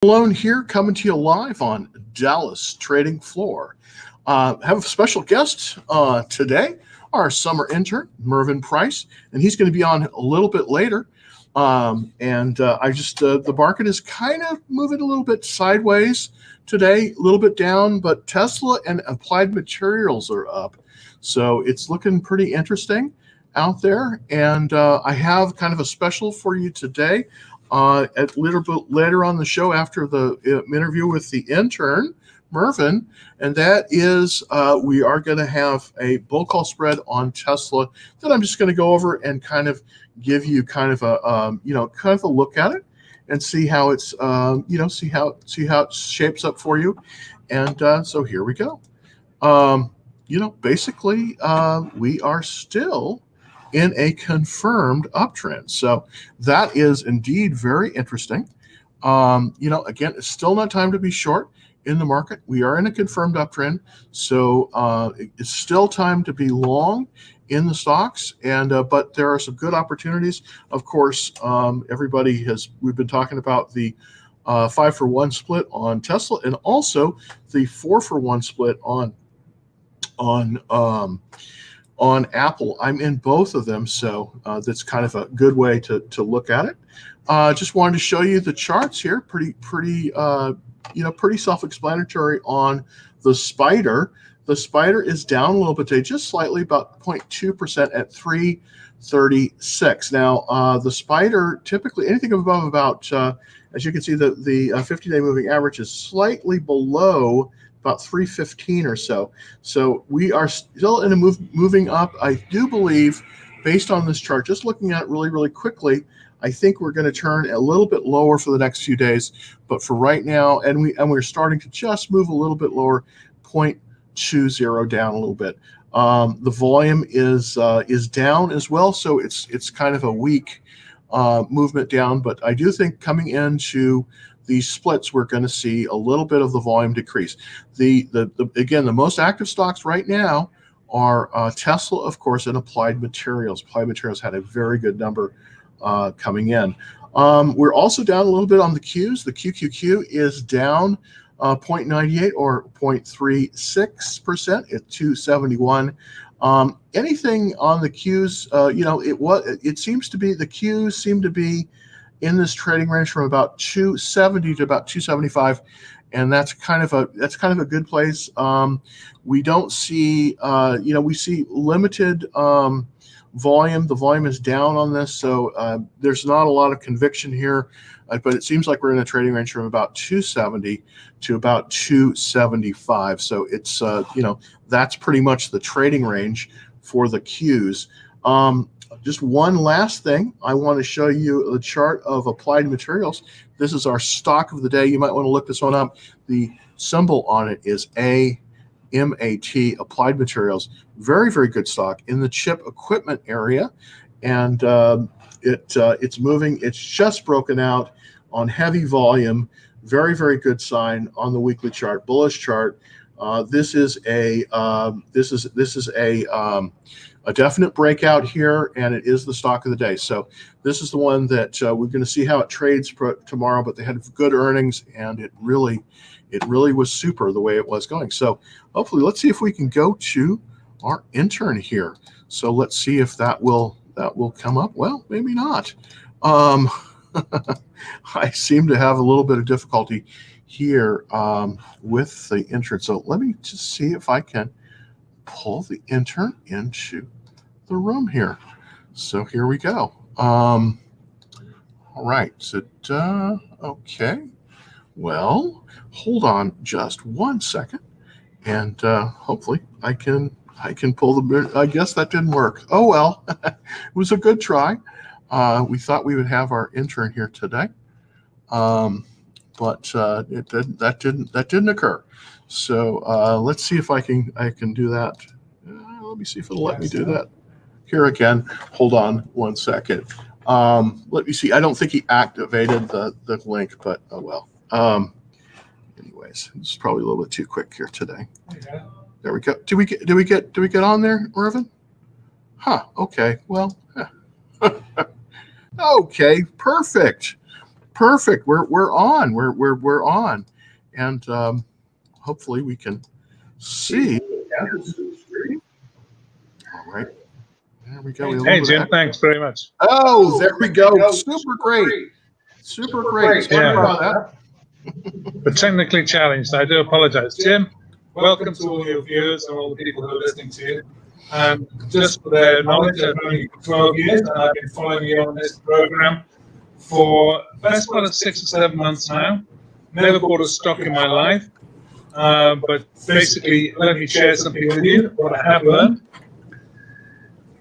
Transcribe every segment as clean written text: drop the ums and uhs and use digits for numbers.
Malone here, coming to you live on Dallas Trading Floor. Have a special guest today, our summer intern, Mervyn Price, and he's going to be on a little bit later. The market is kind of moving a little bit sideways today, a little bit down, but Tesla and Applied Materials are up. So it's looking pretty interesting out there. And I have kind of a special for you today. At a little bit later on the show after the interview with the intern, Mervyn, and that is we are going to have a bull call spread on Tesla that I'm just going to go over and kind of give you kind of a kind of a look at it and see how it's see how it shapes up for you. And so here we go. Basically, we are still in a confirmed uptrend. So that is indeed very interesting. Again, it's still not time to be short in the market. We are in a confirmed uptrend. So it's still time to be long in the stocks. But there are some good opportunities. Of course, we've been talking about the 5-for-1 split on Tesla and also the 4-for-1 split on Apple. I'm in both of them, so that's kind of a good way to look at it. Just wanted to show you the charts here. Pretty self-explanatory on the spider. The spider is down a little bit today, just slightly, about 0.2% at 336. Now, the spider typically anything above about, as you can see, the 50-day moving average is slightly below about 315 or so. So we are still in a moving up. I do believe, based on this chart, just looking at it really, really quickly, I think we're going to turn a little bit lower for the next few days. But for right now, and we're starting to just move a little bit lower, 0.20 down a little bit. The volume is down as well, so it's kind of a weak movement down. But I do think coming into these splits, we're going to see a little bit of the volume decrease. Again, the most active stocks right now are Tesla, of course, and Applied Materials. Applied Materials had a very good number coming in. We're also down a little bit on the Qs. The QQQ is down 0.98 or 0.36% at 271. Anything on the Qs, it seems to be the Qs seem to be in this trading range from about 270 to about 275, and that's kind of a good place. We don't see we see limited volume. The volume is down on this, so there's not a lot of conviction here, but it seems like we're in a trading range from about 270 to about 275. So it's that's pretty much the trading range for the Qs. Just one last thing, I want to show you a chart of Applied Materials. This is our stock of the day. You might want to look this one up. The symbol on it is AMAT, Applied Materials. Very, very good stock in the chip equipment area. And it's moving. It's just broken out on heavy volume. Very, very good sign on the weekly chart, bullish chart. This is a definite breakout here, and it is the stock of the day. So this is the one that we're going to see how it trades tomorrow. But they had good earnings, and it really was super the way it was going. So hopefully, let's see if we can go to our intern here. So let's see if that will come up. Well, maybe not. I seem to have a little bit of difficulty here with the intern. So let me just see if I can pull the intern into the room here. So here we go. All right. So okay. Well, hold on just 1 second, and hopefully I can pull the. I guess that didn't work. Oh well, it was a good try. We thought we would have our intern here today, but that didn't occur. So let's see if I can do that. Let me see if it'll let me do that. Here again. Hold on 1 second. Let me see. I don't think he activated the link, but oh well. Anyways, it's probably a little bit too quick here today. Okay. There we go. Do we get on there, Mervyn? Huh. Okay. Well. Okay. Perfect. Perfect. We're on. We're on, and hopefully we can see. All right. There we go. Hey, Jim. Thanks very much. Oh, there we go. Super great. Super great. Sorry about that. But technically challenged. I do apologize. Jim, welcome to all your viewers and all the people who are listening to you. Just for their knowledge, I've known you for 12 years, and I've been following you on this program for best part of 6 or 7 months now. Never bought a stock in my life, but basically, let me share something with you, what I have learned.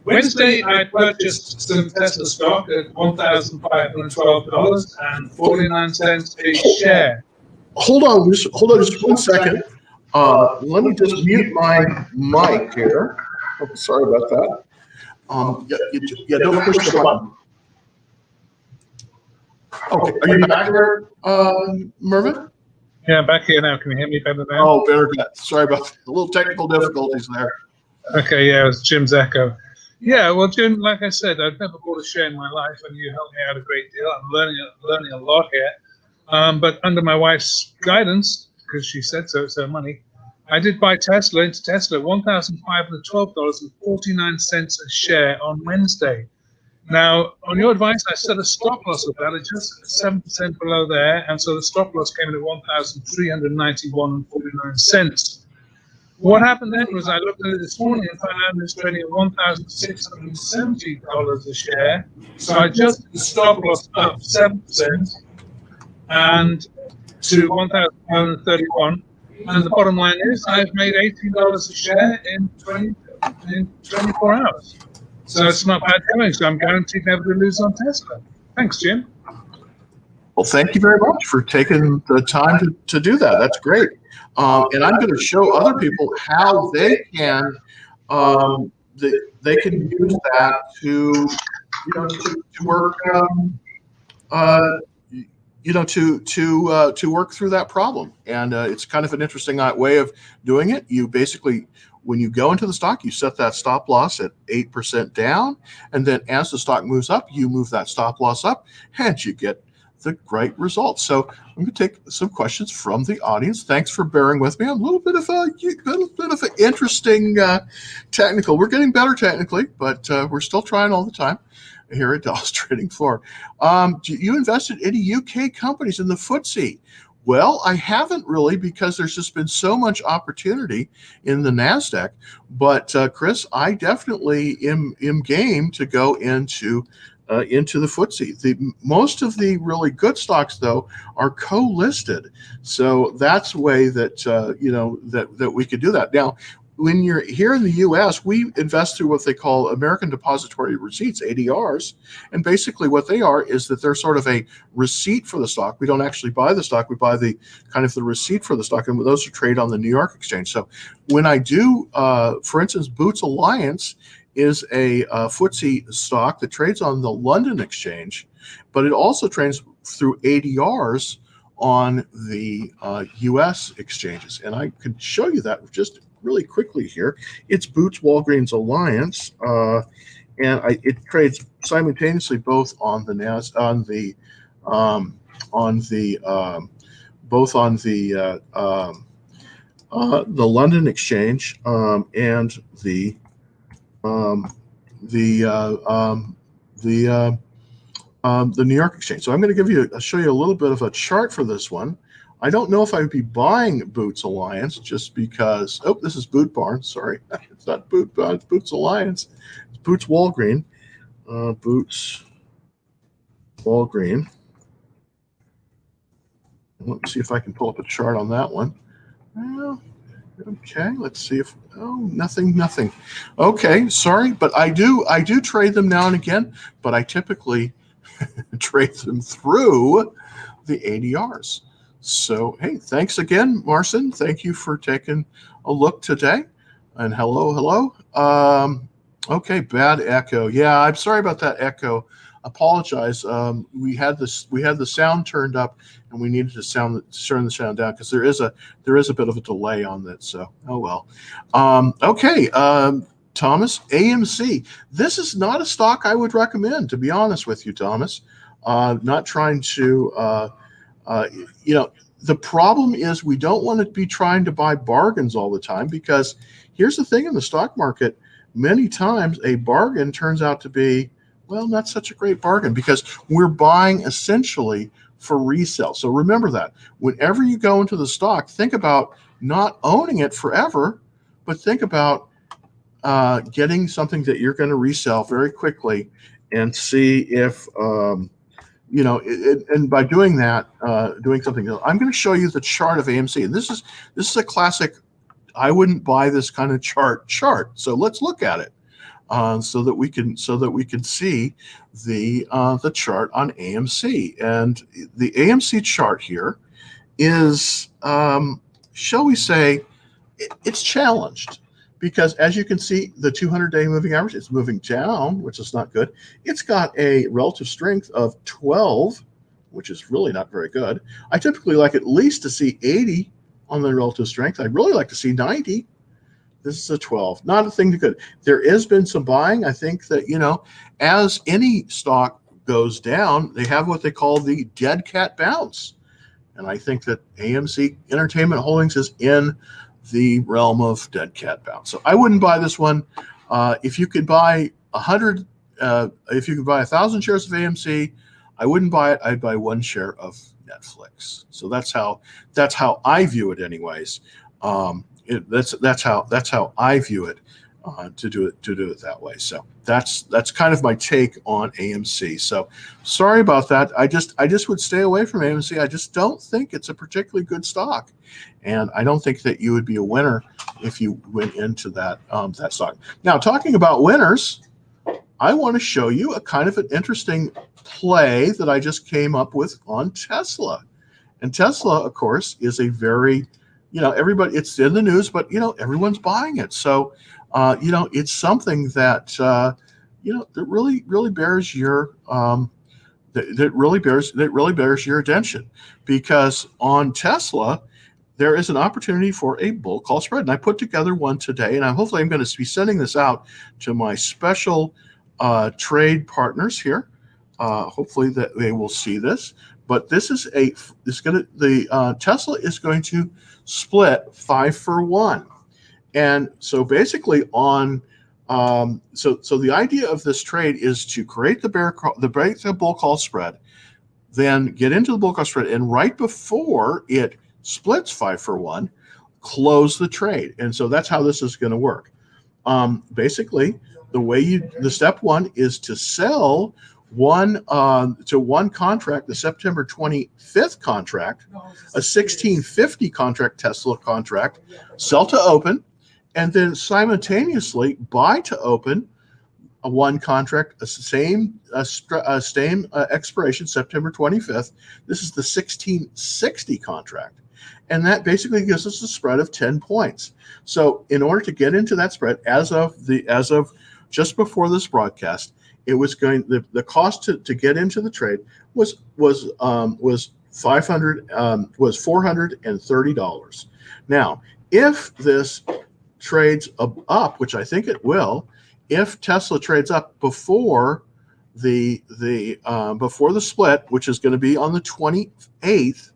Wednesday, I purchased some Tesla stock at $1,512.49 a share. Hold on just 1 second. Let me just mute my mic here. Oh, sorry about that. Don't push the button. Okay, are you back there, Mervyn? Yeah, I'm back here now. Can you hear me better now? Oh, better. Sorry about a little technical difficulties there. Okay, yeah, it was Jim's echo. Yeah, well, Jim, like I said, I've never bought a share in my life, and you helped me out a great deal. I'm learning a lot here. But under my wife's guidance, because she said so, it's her money, I did buy Tesla into Tesla at $1,512.49 a share on Wednesday. Now, on your advice, I set a stop loss of that at just 7% below there, and so the stop loss came in at $1,391.49. What happened then was I looked at it this morning and found out it was trading at $1,670 a share. So I adjusted the stop loss up 7% and to $1,131. And the bottom line is I've made $18 a share in 24 hours. So it's not bad going. So I'm guaranteed never to lose on Tesla. Thanks, Jim. Well, thank you very much for taking the time to do that. That's great. And I'm going to show other people how they can they can use that to work to work through that problem. And it's kind of an interesting way of doing it. You basically, when you go into the stock, you set that stop loss at 8% down, and then as the stock moves up, you move that stop loss up, and you get the great results. So I'm going to take some questions from the audience. Thanks for bearing with me. I'm a little bit of an interesting technical. We're getting better technically, but we're still trying all the time here at Dallas Trading Floor. You invested in UK companies in the FTSE. Well, I haven't really, because there's just been so much opportunity in the NASDAQ. But Chris, I definitely am game to go into the FTSE. Most of the really good stocks, though, are co-listed. So that's a way that that we could do that. Now, when you're here in the U.S., we invest through what they call American Depository Receipts, ADRs. And basically what they are is that they're sort of a receipt for the stock. We don't actually buy the stock. We buy the kind of the receipt for the stock. And those are traded on the New York Exchange. So when I do, for instance, Boots Alliance is a FTSE stock that trades on the London Exchange, but it also trades through ADRs on the U.S. exchanges. And I could show you that just really quickly here. It's Boots Walgreens Alliance, and it trades simultaneously both on the the London Exchange and the New York Exchange. So I'm going to show you a little bit of a chart for this one. I don't know if I would be buying Boots Alliance just because. Oh, this is Boot Barn. Sorry, it's not Boots Alliance. It's Boots Walgreen. Boots Walgreen. Let me see if I can pull up a chart on that one. Well, okay, let's see if. Oh, nothing. Okay, sorry, but I do trade them now and again, but I typically trade them through the ADRs. So, hey, thanks again, Marcin. Thank you for taking a look today. And hello. Okay, bad echo. Yeah, I'm sorry about that echo. Apologize. We had the sound turned up, and we needed to turn the sound down because there is a bit of a delay on that. So, oh well. Okay, Thomas, AMC. This is not a stock I would recommend, to be honest with you, Thomas. not trying to, you know, the problem is we don't want to be trying to buy bargains all the time, because here's the thing in the stock market, many times a bargain turns out to be, well, not such a great bargain, because we're buying essentially for resale. So remember that whenever you go into the stock, think about not owning it forever, but think about getting something that you're going to resell very quickly, and see if, you know, and by doing that, doing something else. I'm going to show you the chart of AMC, and this is a classic. I wouldn't buy this kind of chart. So let's look at it, so that we can see the chart on AMC. And the AMC chart here is, shall we say, it's challenged, because as you can see, the 200-day moving average is moving down, which is not good. It's got a relative strength of 12, which is really not very good. I typically like at least to see 80 on the relative strength. I'd really like to see 90. This is a 12, not a thing to good. There has been some buying. I think that, you know, as any stock goes down, they have what they call the dead cat bounce. And I think that AMC Entertainment Holdings is in the realm of dead cat bounce. So I wouldn't buy this one. If you could buy 100, if you could buy 1,000 shares of AMC, I wouldn't buy it. I'd buy 1 share of Netflix. So that's how I view it, anyways. That's how I view it. To do it that way. So that's kind of my take on AMC. So sorry about that. I just would stay away from AMC. I just don't think it's a particularly good stock, and I don't think that you would be a winner if you went into that that stock. Now, talking about winners, I want to show you a kind of an interesting play that I just came up with on Tesla. And Tesla, of course, is a very, you know, everybody, it's in the news, but, you know, everyone's buying it. So you know, it's something that, you know, that really bears your, that really bears your attention, because on Tesla, there is an opportunity for a bull call spread. And I put together one today, and hopefully I'm going to be sending this out to my special trade partners here. Hopefully that they will see this, but this is Tesla is going to split 5-for-1. And so basically on, so the idea of this trade is to create the bull call spread, then get into the bull call spread, and right before it splits 5-for-1, close the trade. And so that's how this is going to work. Basically, the step one is to sell one contract, the September 25th contract, a 1650 contract, Tesla contract, sell to open, and then simultaneously buy to open one contract, same expiration, September 25th. This is the 1660 contract. And that basically gives us a spread of 10 points. So in order to get into that spread, as of just before this broadcast, it was the cost to get into the trade was $430. Now, if this trades up, which I think it will, if Tesla trades up before the split, which is going to be on the 28th,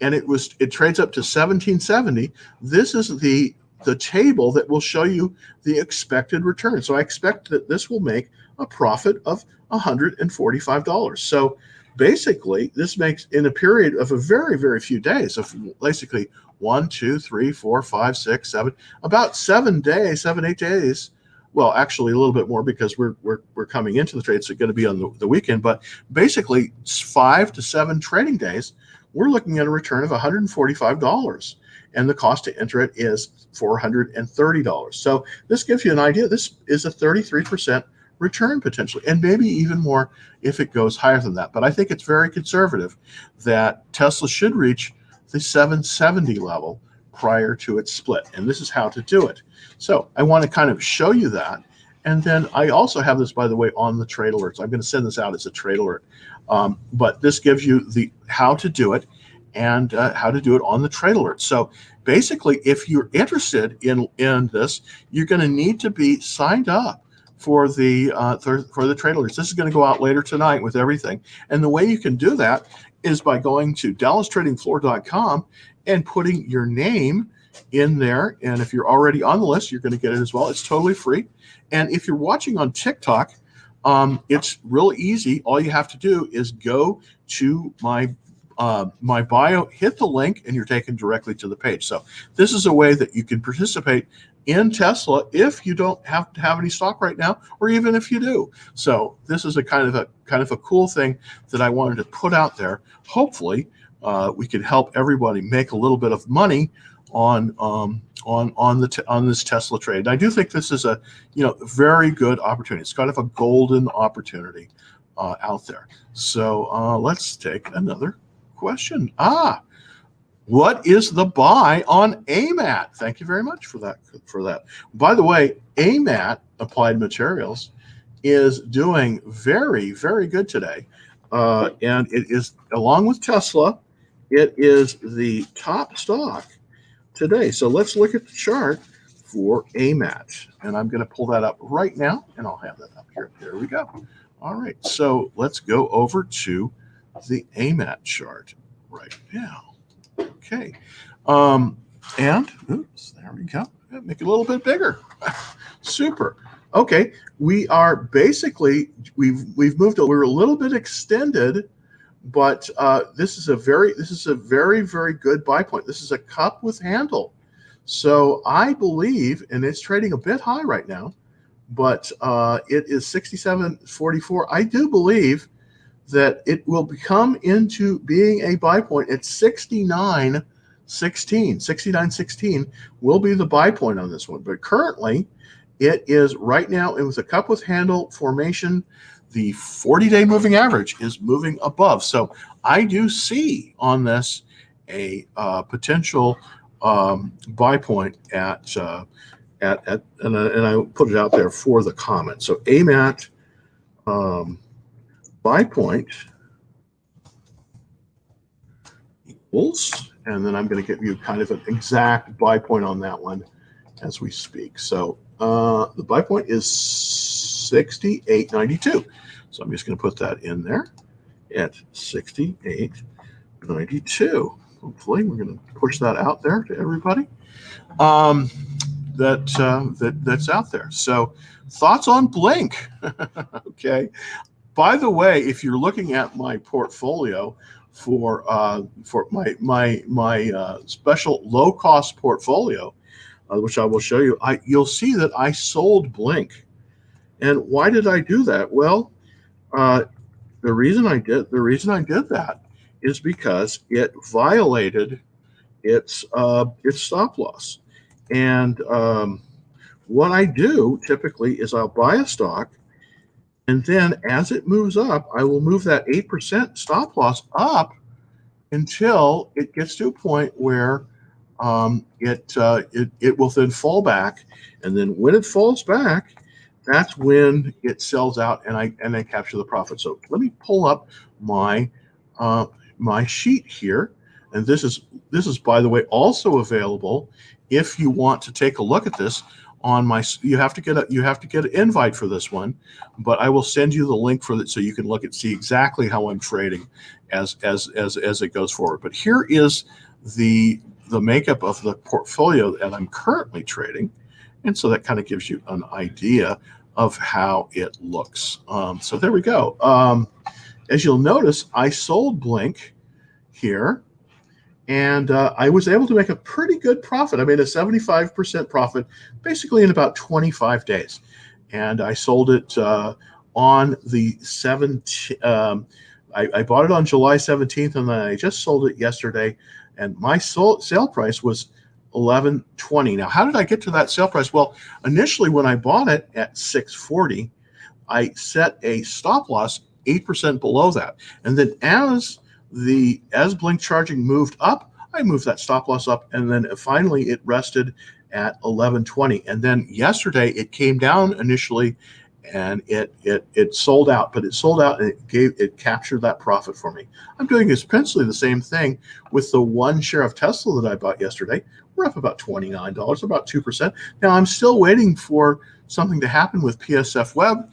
and it trades up to 1770, this is the table that will show you the expected return. So I expect that this will make a profit of $145. So basically, this makes, in a period of a very, very few days, of basically 1, 2, 3, 4, 5, 6, 7, about 7 days, 7, 8 days. Well, actually a little bit more, because we're coming into the trade, so it's going to be on the weekend. But basically 5 to 7 trading days, we're looking at a return of $145. And the cost to enter it is $430. So this gives you an idea. This is a 33% return potentially, and maybe even more if it goes higher than that. But I think it's very conservative that Tesla should reach the 770 level prior to its split. And this is how to do it. So I want to kind of show you that. And then I also have this, by the way, on the trade alerts. I'm going to send this out as a trade alert. But this gives you the how to do it, and how to do it on the trade alert. So basically, if you're interested in this, you're going to need to be signed up for the trade alerts. This is going to go out later tonight with everything. And the way you can do that is by going to DallasTradingFloor.com and putting your name in there. And if you're already on the list, you're going to get it as well. It's totally free. And if you're watching on TikTok, it's really easy. All you have to do is go to my bio, hit the link, and you're taken directly to the page. So this is a way that you can participate in Tesla if you don't have to have any stock right now, or even if you do. So this is a kind of a cool thing that I wanted to put out there. Hopefully, we can help everybody make a little bit of money on this Tesla trade. And I do think this is a very good opportunity. It's kind of a golden opportunity out there. So let's take another question. What is the buy on AMAT? Thank you very much for that. By the way, AMAT, Applied Materials, is doing very, very good today. And it is, along with Tesla, it is the top stock today. So let's look at the chart for AMAT. And I'm going to pull that up right now, and I'll have that up here. There we go. All right. So let's go over to the AMAT chart right now. Okay. And oops, there we go. Make it a little bit bigger. Super. Okay. We are basically, we've moved, we're a little bit extended, but this is a very, very good buy point. This is a cup with handle. So I believe, and it's trading a bit high right now, but it is 67.44. I do believe that it will come into being a buy point at 69.16. 69.16 will be the buy point on this one. But currently, it is right now, it was a cup with handle formation. The 40-day moving average is moving above. So I do see on this a potential buy point at and I put it out there for the comment. So AMAT buy point equals, and then I'm going to give you kind of an exact buy point on that one as we speak. So the buy point is 68.92. So I'm just going to put that in there at 68.92. Hopefully, we're going to push that out there to everybody that's out there. So thoughts on Blink? Okay. By the way, if you're looking at my portfolio for my special low cost portfolio, which I will show you, you'll see that I sold Blink. And why did I do that? Well, the reason I did that is because it violated its stop loss. And what I do typically is I'll buy a stock, and then as it moves up, I will move that 8% stop loss up until it gets to a point where it will then fall back. And then when it falls back, that's when it sells out, and I capture the profit. So let me pull up my my sheet here, and this is by the way also available if you want to take a look at this on my. You have to get an invite for this one, but I will send you the link for that so you can look and see exactly how I'm trading as it goes forward. But here is the makeup of the portfolio that I'm currently trading. And so that kind of gives you an idea of how it looks. So there we go. As you'll notice, I sold Blink here, and I was able to make a pretty good profit. I made a 75% profit basically in about 25 days. And I sold it on the 17th. I bought it on July 17th, and then I just sold it yesterday. And my sale price was $11.20. Now, how did I get to that sale price? Well, initially when I bought it at $6.40, I set a stop loss 8% below that. And then as Blink Charging moved up, I moved that stop loss up, and then finally it rested at $11.20. And then yesterday it came down initially and it sold out, but it sold out and it captured that profit for me. I'm doing essentially the same thing with the one share of Tesla that I bought yesterday. We're up about $29, about 2%. Now I'm still waiting for something to happen with PSF Web.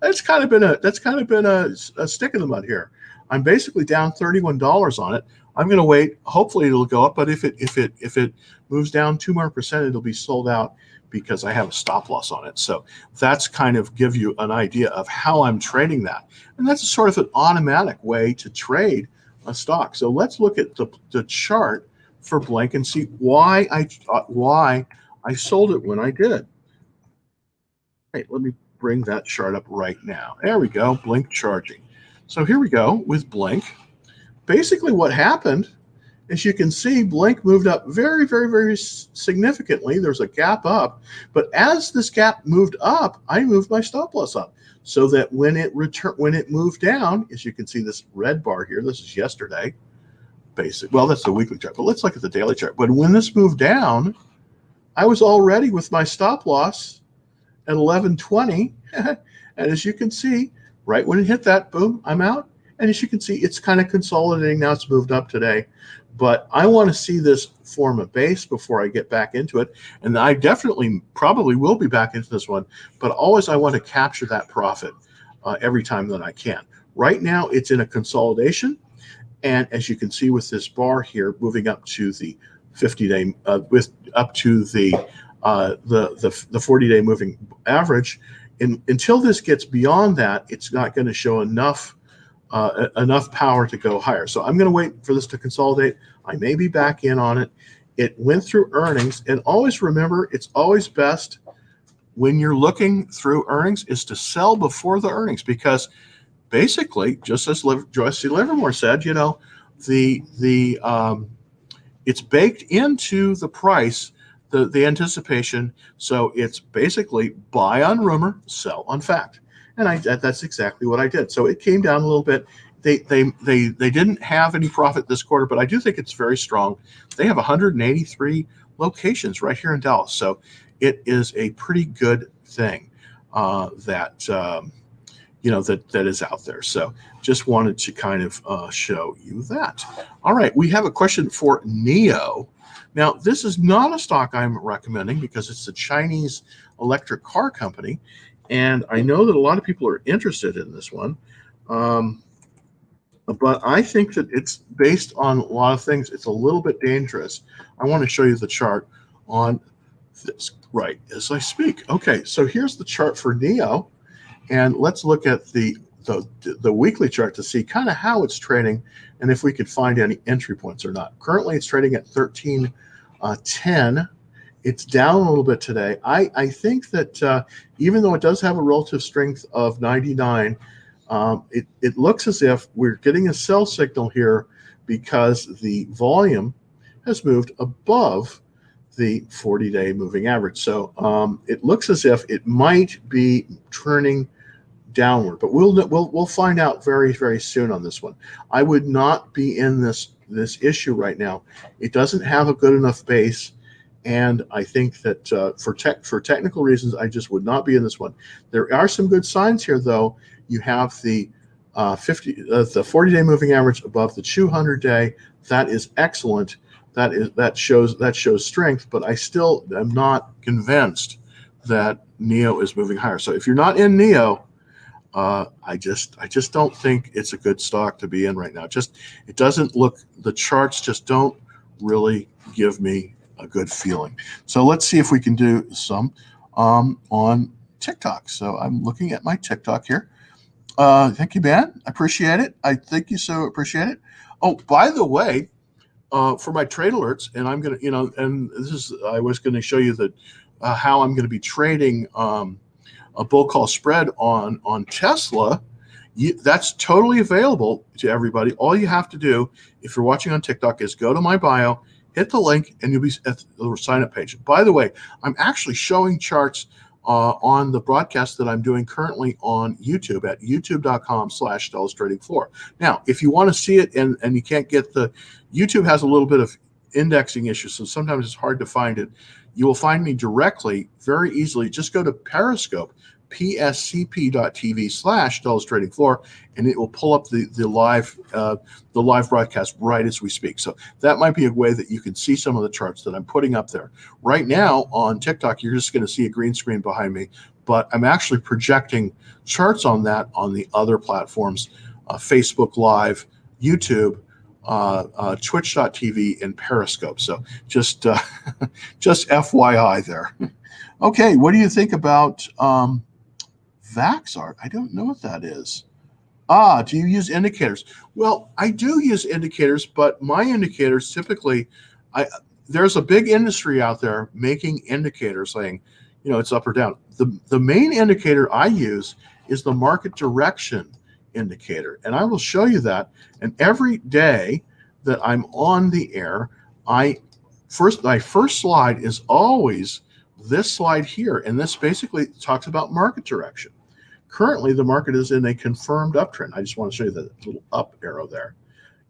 that's kind of been a stick in the mud here. I'm basically down $31 on it. I'm going to wait. Hopefully it'll go up, but if it moves down 2 more percent, it'll be sold out because I have a stop loss on it. So that's kind of give you an idea of how I'm trading that. And that's sort of an automatic way to trade a stock. So let's look at the chart for Blink and see why I sold it when I did. Hey, let me bring that chart up right now. There we go, Blink charging. So here we go with Blink. Basically what happened, as you can see, Blink moved up very, very, very significantly. There's a gap up, but as this gap moved up, I moved my stop loss up so that when it moved down, as you can see this red bar here, this is yesterday, well, that's the weekly chart, but let's look at the daily chart. But when this moved down, I was already with my stop loss at 1120, and as you can see, right when it hit that, boom, I'm out. And as you can see, it's kind of consolidating now. It's moved up today. But I want to see this form a base before I get back into it. And I definitely probably will be back into this one. But always I want to capture that profit every time that I can. Right now, it's in a consolidation. And as you can see with this bar here, moving up to the 50-day, up to the 40-day moving average. Until this gets beyond that, it's not going to show enough power to go higher. So I'm going to wait for this to consolidate. I may be back in on it. It went through earnings, and always remember, it's always best when you're looking through earnings is to sell before the earnings, because basically, just as Joyce C. Livermore said, you know, it's baked into the price, the anticipation. So it's basically buy on rumor, sell on fact. And that's exactly what I did. So it came down a little bit. They didn't have any profit this quarter, but I do think it's very strong. They have 183 locations right here in Dallas. So it is a pretty good thing that is out there. So just wanted to kind of show you that. All right, we have a question for NIO. Now, this is not a stock I'm recommending because it's a Chinese electric car company. And I know that a lot of people are interested in this one. But I think that it's based on a lot of things. It's a little bit dangerous. I want to show you the chart on this right as I speak. Okay, so here's the chart for NIO. And let's look at the weekly chart to see kind of how it's trading and if we could find any entry points or not. Currently, it's trading at 13.10. It's down a little bit today. I think that even though it does have a relative strength of 99, it looks as if we're getting a sell signal here because the volume has moved above the 40-day moving average. So it looks as if it might be turning downward, but we'll find out very, very soon on this one. I would not be in this issue right now. It doesn't have a good enough base. And I think that for technical reasons, I just would not be in this one. There are some good signs here, though. You have the 40-day moving average above the 200-day. That is excellent. That shows strength. But I still am not convinced that NIO is moving higher. So if you're not in NIO, I just don't think it's a good stock to be in right now. It doesn't look. The charts just don't really give me a good feeling. So let's see if we can do some on TikTok. So I'm looking at my TikTok here. Thank you, man. I appreciate it. I think you so appreciate it. Oh, by the way, for my trade alerts, and I'm gonna, and I was going to show you that how I'm going to be trading a bull call spread on Tesla. That's totally available to everybody. All you have to do, if you're watching on TikTok, is go to my bio, hit the link, and you'll be at the sign-up page. By the way, I'm actually showing charts on the broadcast that I'm doing currently on YouTube at youtube.com/DallasTradingFloor. Now, if you want to see it and you can't get YouTube has a little bit of indexing issues, so sometimes it's hard to find it. You will find me directly, very easily. Just go to Periscope, pscp.tv/Dulles Trading Floor, and it will pull up the live broadcast right as we speak. So that might be a way that you can see some of the charts that I'm putting up there. Right now on TikTok, you're just going to see a green screen behind me, but I'm actually projecting charts on that on the other platforms, Facebook Live, YouTube, Twitch.tv, and Periscope. So just FYI there. Okay, what do you think about Vaxart? I don't know what that is. Do you use indicators? Well, I do use indicators, but my indicators typically, there's a big industry out there making indicators saying, it's up or down. The main indicator I use is the market direction indicator, and I will show you that. And every day that I'm on the air, my first slide is always this slide here, and this basically talks about market direction. Currently, the market is in a confirmed uptrend. I just want to show you the little up arrow there.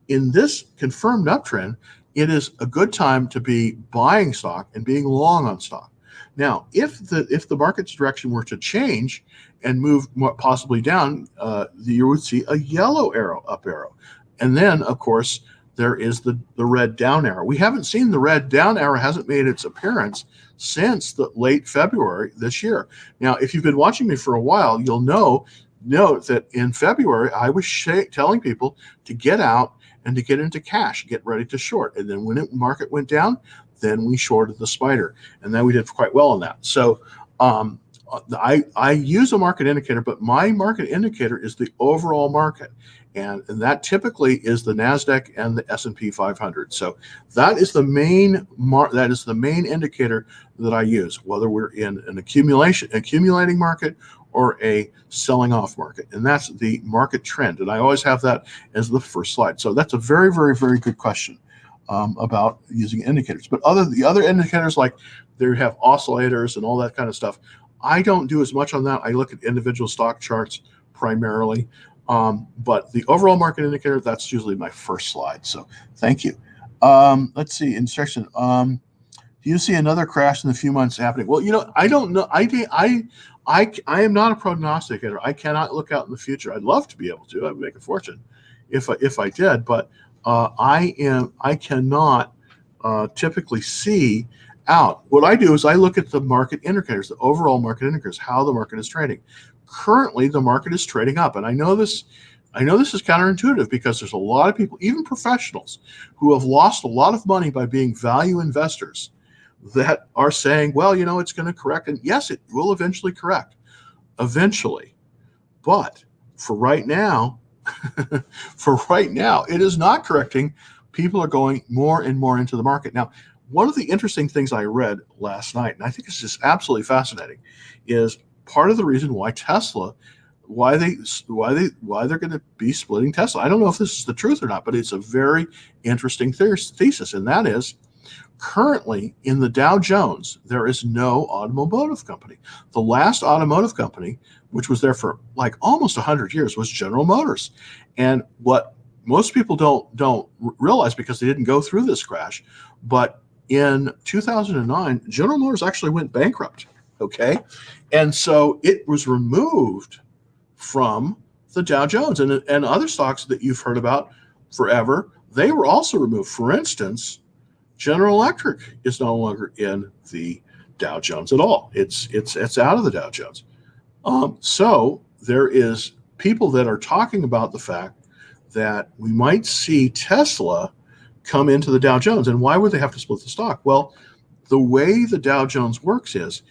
In this confirmed uptrend, it is a good time to be buying stock and being long on stock. Now, if the market's direction were to change and move possibly down, you would see a yellow arrow, up arrow. And then, of course, there is the red down arrow. We haven't seen the red down arrow, hasn't made its appearance since the late February this year. Now, if you've been watching me for a while, you'll note that in February, I was telling people to get out and to get into cash, get ready to short. And then when the market went down, then we shorted the spider. And then we did quite well on that. So I use a market indicator, but my market indicator is the overall market. And that typically is the NASDAQ and the S&P 500. So that is the main indicator that I use, whether we're in an accumulating market or a selling off market. And that's the market trend. And I always have that as the first slide. So that's a very, very, very good question about using indicators. But the other indicators, like they have oscillators and all that kind of stuff, I don't do as much on that. I look at individual stock charts primarily. But the overall market indicator, that's usually my first slide. So thank you. Let's see, instruction. Do you see another crash in a few months happening? Well, I don't know. I am not a prognosticator. I cannot look out in the future. I'd love to be able to. I would make a fortune if I did, but I cannot typically see out. What I do is I look at the market indicators, the overall market indicators, how the market is trading. Currently, the market is trading up, and I know this is counterintuitive because there's a lot of people, even professionals, who have lost a lot of money by being value investors that are saying, well, it's going to correct, and yes, it will eventually correct, but for right now, it is not correcting. People are going more and more into the market. Now, one of the interesting things I read last night, and I think it's just absolutely fascinating, is part of the reason why Tesla, why they're going to be splitting Tesla. I don't know if this is the truth or not, but it's a very interesting thesis, and that is currently in the Dow Jones, there is no automotive company. The last automotive company, which was there for like almost 100 years, was General Motors. And what most people don't realize, because they didn't go through this crash, but in 2009, General Motors actually went bankrupt. Okay. And so it was removed from the Dow Jones, and other stocks that you've heard about forever, they were also removed. For instance, General Electric is no longer in the Dow Jones at all. It's out of the Dow Jones. So there is people that are talking about the fact that we might see Tesla come into the Dow Jones. And why would they have to split the stock? Well, the way the Dow Jones works is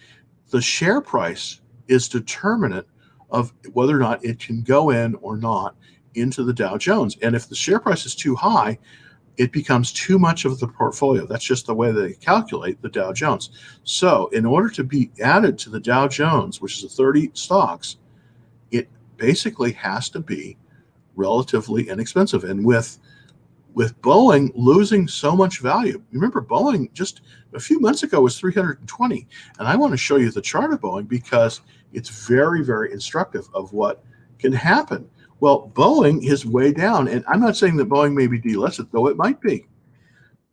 the share price is determinant of whether or not it can go in or not into the Dow Jones. And if the share price is too high, it becomes too much of the portfolio. That's just the way they calculate the Dow Jones. So in order to be added to the Dow Jones, which is 30 stocks, it basically has to be relatively inexpensive. And with Boeing losing so much value, remember Boeing just a few months ago was 320. And I want to show you the chart of Boeing because it's very, very instructive of what can happen. Well, Boeing is way down, and I'm not saying that Boeing may be delisted, though it might be.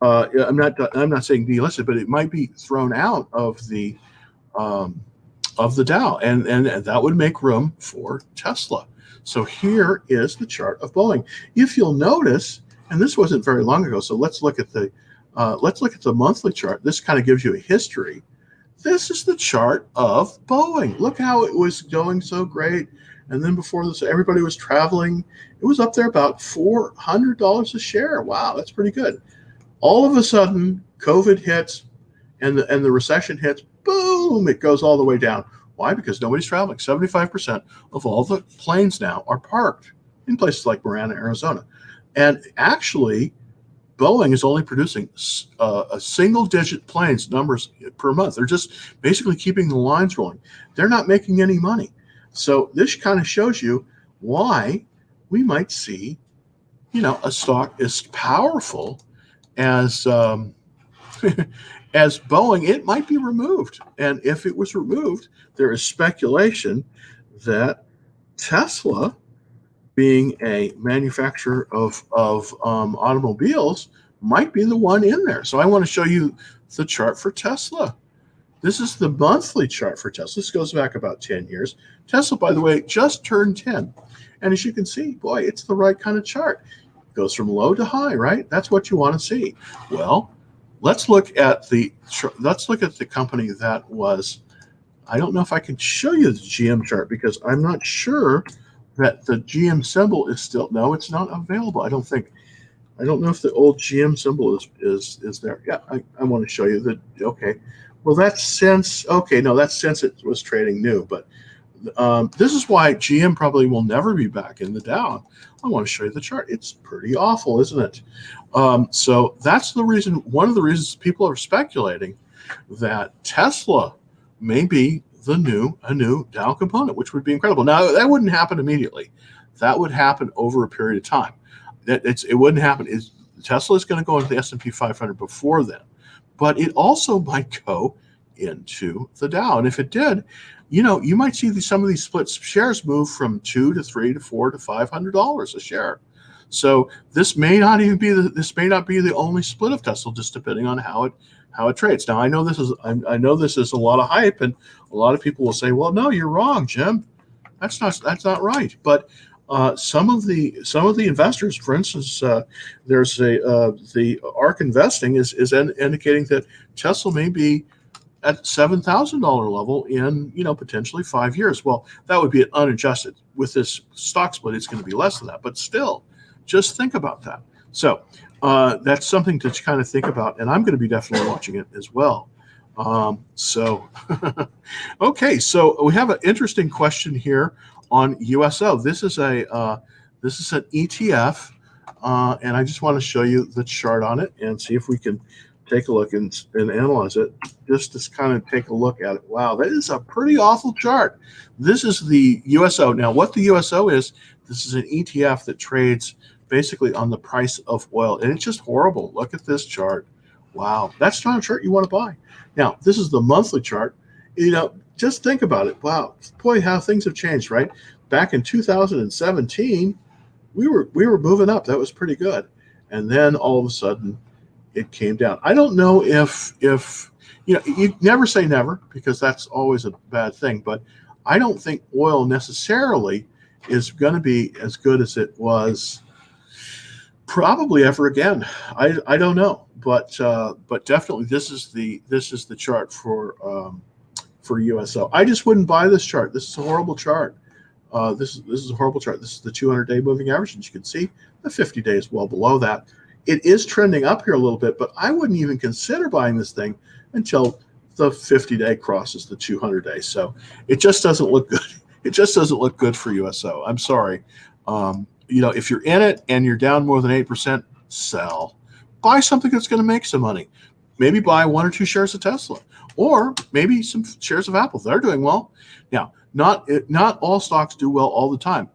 I'm not saying delisted, but it might be thrown out of the the Dow, and that would make room for Tesla. So here is the chart of Boeing. If you'll notice, and this wasn't very long ago, so let's look at the monthly chart. This kind of gives you a history. This is the chart of Boeing. Look how it was going so great. And then before this, everybody was traveling. It was up there about $400 a share. Wow, that's pretty good. All of a sudden, COVID hits and the recession hits. Boom, it goes all the way down. Why? Because nobody's traveling. 75% of all the planes now are parked in places like Marana, Arizona. And actually, Boeing is only producing a single-digit planes numbers per month. They're just basically keeping the lines rolling. They're not making any money. So this kind of shows you why we might see, a stock as powerful as as Boeing. It might be removed, and if it was removed, there is speculation that Tesla, being a manufacturer of automobiles, might be the one in there. So I want to show you the chart for Tesla. This is the monthly chart for Tesla. This goes back about 10 years. Tesla, by the way, just turned 10. And as you can see, boy, it's the right kind of chart. It goes from low to high, right? That's what you want to see. Well, let's look at the company that was, I don't know if I can show you the GM chart because I'm not sure that the GM symbol is still, no, it's not available. I don't know if the old GM symbol is there. Yeah, I want to show you the, okay. Well, that's since it was trading new, but this is why GM probably will never be back in the Dow. I want to show you the chart. It's pretty awful, isn't it? So that's the reason, one of the reasons people are speculating that Tesla may be a new Dow component, which would be incredible. Now, that wouldn't happen immediately. That would happen over a period of time. It wouldn't happen. Tesla is going to go into the S&P 500 before then, but it also might go into the Dow. And if it did, you might see some of these split shares move from $2 to $3 to $4 to $500 a share. So this may not be the only split of Tesla, just depending on how it trades. Now I know this is a lot of hype, and a lot of people will say, "Well, no, you're wrong, Jim. That's not right." But some of the investors, for instance, there's the ARK Investing is indicating that Tesla may be at $7,000 level in potentially 5 years. Well, that would be unadjusted. With this stock split, it's going to be less than that, but still, just think about that. So that's something to kind of think about, and I'm going to be definitely watching it as well. Okay, so we have an interesting question here on USO. This is an ETF, and I just want to show you the chart on it and see if we can take a look and analyze it. Just to kind of take a look at it. Wow, that is a pretty awful chart. This is the USO. Now, what the USO is, this is an ETF that trades basically on the price of oil, and it's just horrible. Look at this chart. Wow, that's not a chart you want to buy. Now, this is the monthly chart. Just think about it. Wow, boy, how things have changed, right? Back in 2017, we were moving up. That was pretty good, and then all of a sudden, it came down. I don't know if you never say never, because that's always a bad thing. But I don't think oil necessarily is going to be as good as it was probably ever again. I don't know, but definitely this is the chart for USO. I just wouldn't buy this chart. This is a horrible chart. This is a horrible chart. This is the 200-day moving average, and you can see the 50-day is well below that. It is trending up here a little bit, but I wouldn't even consider buying this thing until the 50-day crosses the 200-day. So it just doesn't look good. It just doesn't look good for USO. I'm sorry. If you're in it and you're down more than 8%, sell. Buy something that's going to make some money. Maybe buy 1 or 2 shares of Tesla, or maybe some shares of Apple. They're doing well. Now, not all stocks do well all the time.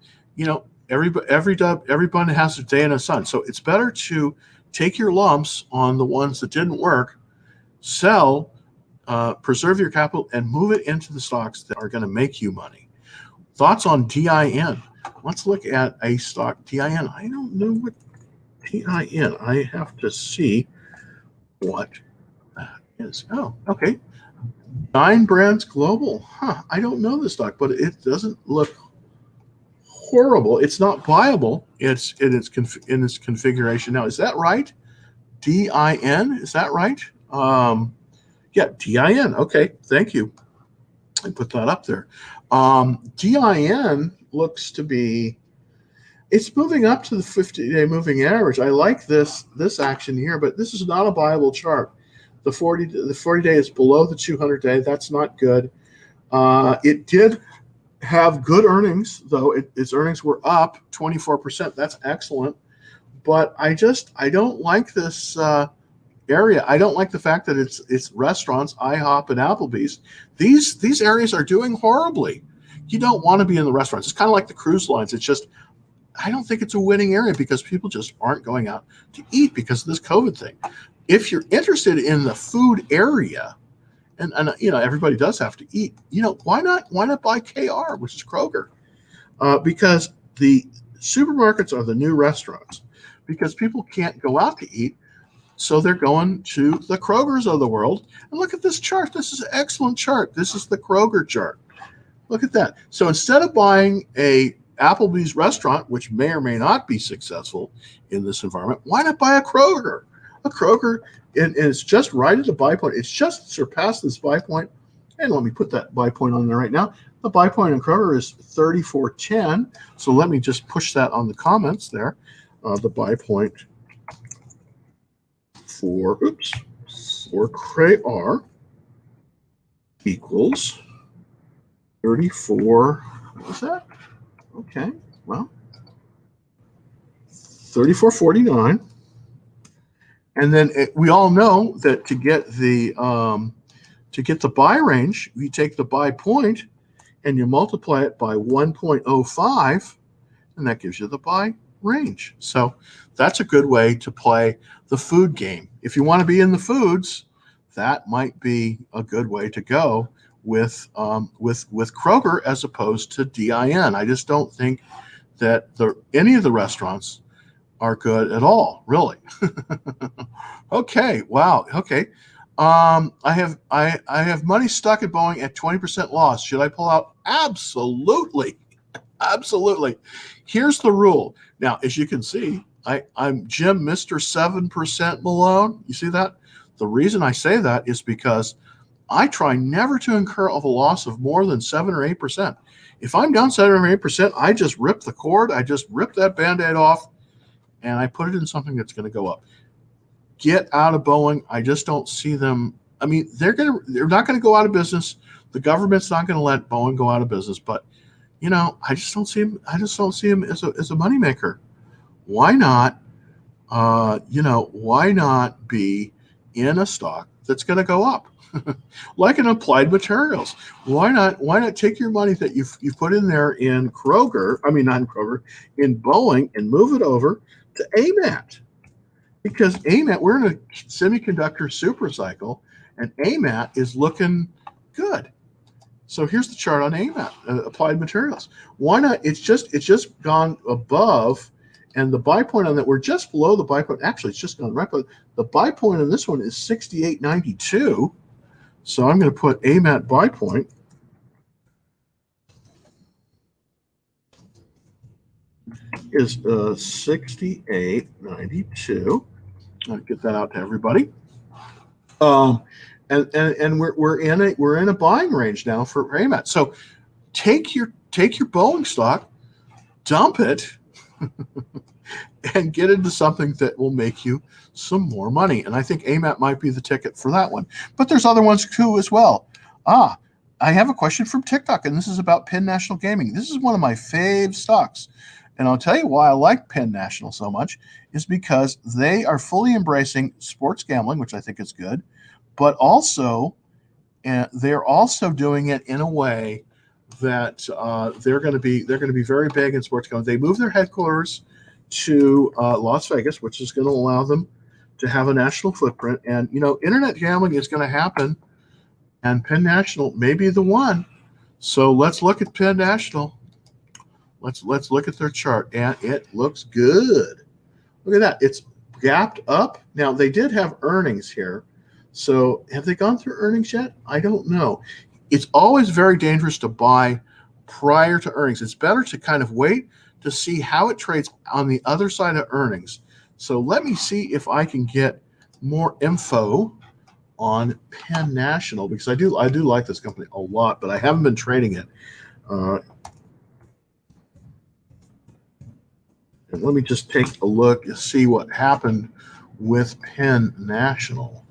Everybody has a day in the sun. So it's better to take your lumps on the ones that didn't work, sell, preserve your capital, and move it into the stocks that are going to make you money. Thoughts on DIN? Let's look at a stock, DIN. I don't know what DIN. I have to see what that is. Oh, okay. Dine Brands Global. Huh. I don't know this stock, but it doesn't look horrible. It's not viable. It's in its configuration now. Is that right? DIN. Is that right? Yeah, DIN. Okay, thank you. I put that up there. DIN looks to be. It's moving up to the 50-day moving average. I like this action here, but this is not a viable chart. The 40-day is below the 200-day. That's not good. It did have good earnings, though. Its earnings were up 24%. That's excellent. But I don't like this area. I don't like the fact that it's restaurants, IHOP and Applebee's. These areas are doing horribly. You don't want to be in the restaurants. It's kind of like the cruise lines. It's just, I don't think it's a winning area because people just aren't going out to eat because of this COVID thing. If you're interested in the food area, and everybody does have to eat, why not buy KR, which is Kroger? Because the supermarkets are the new restaurants because people can't go out to eat. So they're going to the Krogers of the world. And look at this chart. This is an excellent chart. This is the Kroger chart. Look at that. So instead of buying a Applebee's restaurant, which may or may not be successful in this environment, why not buy a Kroger? A Kroger, and it's just right at the buy point. It's just surpassed this buy point. And let me put that buy point on there right now. The buy point in Kroger is 34.10. So let me just push that on the comments there. The buy point for KR equals 34. What was that? Okay, well, 34.49. And then we all know that to get the buy range, you take the buy point and you multiply it by 1.05, and that gives you the buy range. So that's a good way to play the food game. If you want to be in the foods, that might be a good way to go with Kroger as opposed to DIN. I just don't think that any of the restaurants are good at all, really. Okay, wow. Okay, I have money stuck at Boeing at 20% loss. Should I pull out? Absolutely, absolutely. Here's the rule. Now, as you can see, I'm Jim, Mr. 7% Malone. You see that? The reason I say that is because I try never to incur of a loss of more than 7 or 8%. If I'm down 7 or 8%, I just rip the cord. I just rip that Band-Aid off, and I put it in something that's going to go up. Get out of Boeing. I just don't see them. I mean, they're not going to go out of business. The government's not going to let Boeing go out of business. But I just don't see him. I just don't see him as a moneymaker. Why not? Why not be in a stock that's going to go up? Like an Applied Materials. Why not take your money that you've put in there in Kroger, not in Kroger, in Boeing, and move it over to AMAT? Because AMAT, we're in a semiconductor super cycle, and AMAT is looking good. So here's the chart on AMAT, Applied Materials. Why not? It's just gone above, and the buy point on that, we're just below the buy point. Actually, it's just gone right below. The buy point on this one is 68.92. So I'm going to put AMAT buy point is 68.92. I'll get that out to everybody. And we're in a buying range now for AMAT. So take your Boeing stock, dump it, and get into something that will make you some more money. And I think AMAT might be the ticket for that one. But there's other ones too as well. I have a question from TikTok, and this is about Penn National Gaming. This is one of my fave stocks. And I'll tell you why I like Penn National so much is because they are fully embracing sports gambling, which I think is good, but also they're also doing it in a way that they're going to be very big in sports gambling. They moved their headquarters to Las Vegas, which is going to allow them to have a national footprint. And internet gambling is going to happen, and Penn National may be the one. So let's look at Penn National. Let's look at their chart, and it looks good. Look at that. It's gapped up. Now, they did have earnings here, So have they gone through earnings yet? I don't know. It's always very dangerous to buy prior to earnings. It's better to kind of wait to see how it trades on the other side of earnings. So let me see if I can get more info on Penn National, because I do like this company a lot, but I haven't been trading it. And let me just take a look and see what happened with Penn National.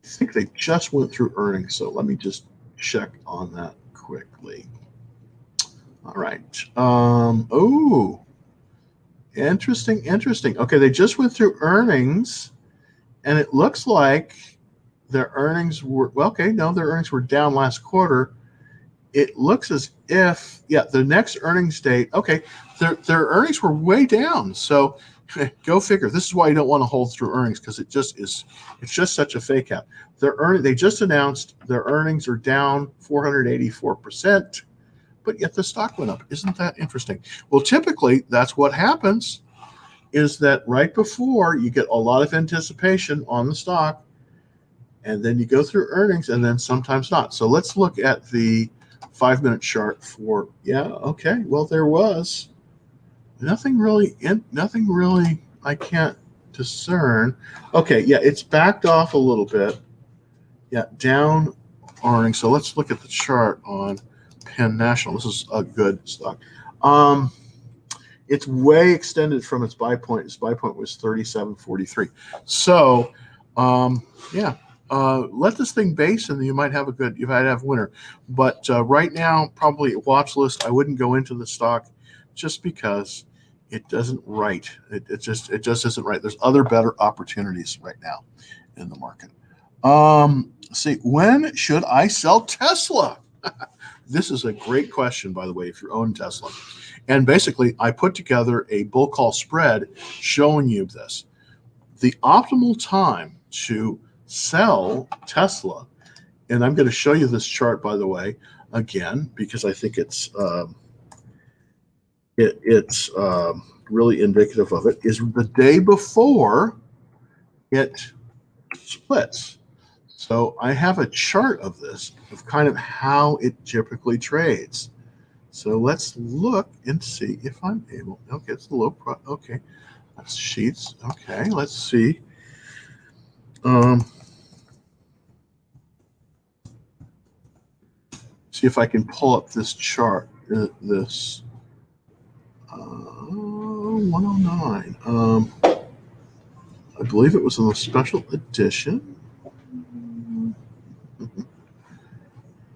I think they just went through earnings, so let me just check on that quickly. All right. Oh, interesting. Okay, they just went through earnings, and it looks like their earnings were, well, okay, no, their earnings were down last quarter. It looks as if, yeah, the next earnings date, okay, their earnings were way down. So go figure. This is why you don't want to hold through earnings, because it's just such a fake out. They just announced their earnings are down 484%, but yet the stock went up. Isn't that interesting? Well, typically that's what happens, is that right before you get a lot of anticipation on the stock, and then you go through earnings, and then sometimes not. So let's look at the 5-minute chart for, yeah, okay, well, there was nothing really I can't discern. Okay, yeah, it's backed off a little bit. Yeah, down earnings. So let's look at the chart on Penn National. This is a good stock. It's way extended from its buy point. Its buy point was 37.43. So, yeah, let this thing base, and you might have a winner. But right now, probably a watch list. I wouldn't go into the stock just because it doesn't right. It just isn't right. There's other better opportunities right now in the market. See, when should I sell Tesla? This is a great question, by the way, if you own Tesla. And basically, I put together a bull call spread showing you this. The optimal time to sell Tesla, and I'm going to show you this chart, by the way, again, because I think it's really indicative of it, is the day before it splits. So I have a chart of this, of kind of how it typically trades. So let's look and see if I'm able. Okay, it's the low price. Okay, that's sheets. Okay, let's see. See if I can pull up this chart. This 109. I believe it was in the special edition.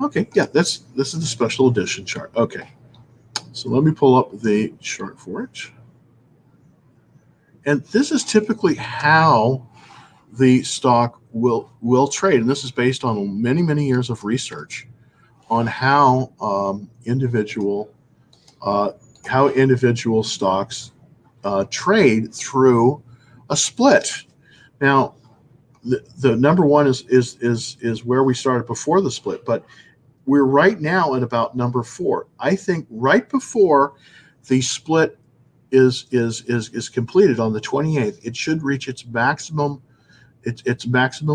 Okay, yeah, this is the special edition chart. Okay, so let me pull up the chart for it. And this is typically how the stock will trade. And this is based on many years of research on how individual stocks trade through a split. Now, the number one is where we started before the split, but we're right now at about number 4. I think right before the split is completed on the 28th, it should reach its maximum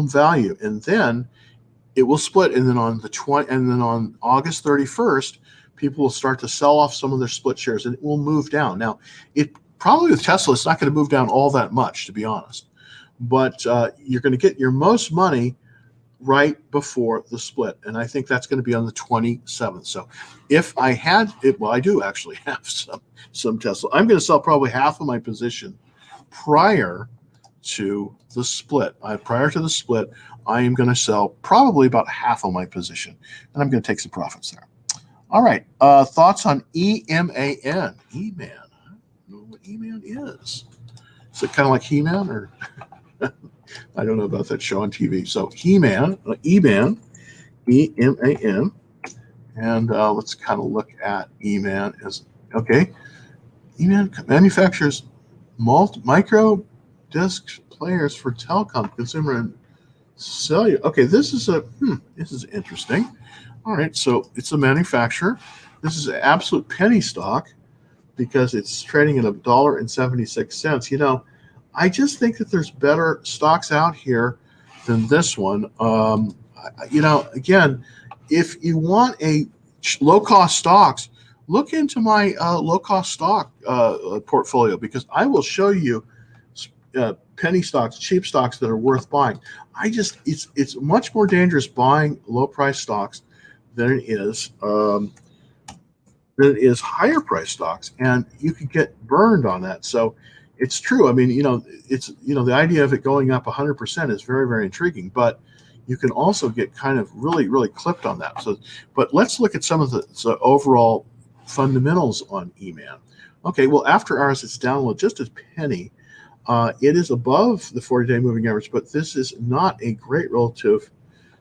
value, and then it will split. And then on August 31st, people will start to sell off some of their split shares, and it will move down. Now, it probably with Tesla, it's not going to move down all that much, to be honest. But you're going to get your most money right before the split, and I think that's going to be on the 27th. So if I had it, well, I do actually have some Tesla. I'm going to sell probably half of my position prior to the split. Prior to the split, I am going to sell probably about half of my position, and I'm going to take some profits there. All right, thoughts on EMAN? E-Man. I don't know what E-Man is. Is it kind of like He-Man, or I don't know about that show on TV. So E-Man, E-Man, E-M-A-N, and let's kind of look at E-Man as, okay, E-Man manufactures micro disc players for telecom, consumer, and cellular. Okay, this is interesting. All right, so it's a manufacturer. This is an absolute penny stock because it's trading at $1.76. You know, I just think that there's better stocks out here than this one. Again, if you want a low cost stocks, look into my low cost stock portfolio, because I will show you penny stocks, cheap stocks that are worth buying. It's much more dangerous buying low price stocks than it is higher price stocks, and you could get burned on that. So it's true. I mean, the idea of it going up 100% is very, very intriguing, but you can also get kind of really, really clipped on that. So, but let's look at some of the overall fundamentals on EMAN. Okay, well, after hours, it's down just a penny. It is above the 40-day moving average, but this is not a great relative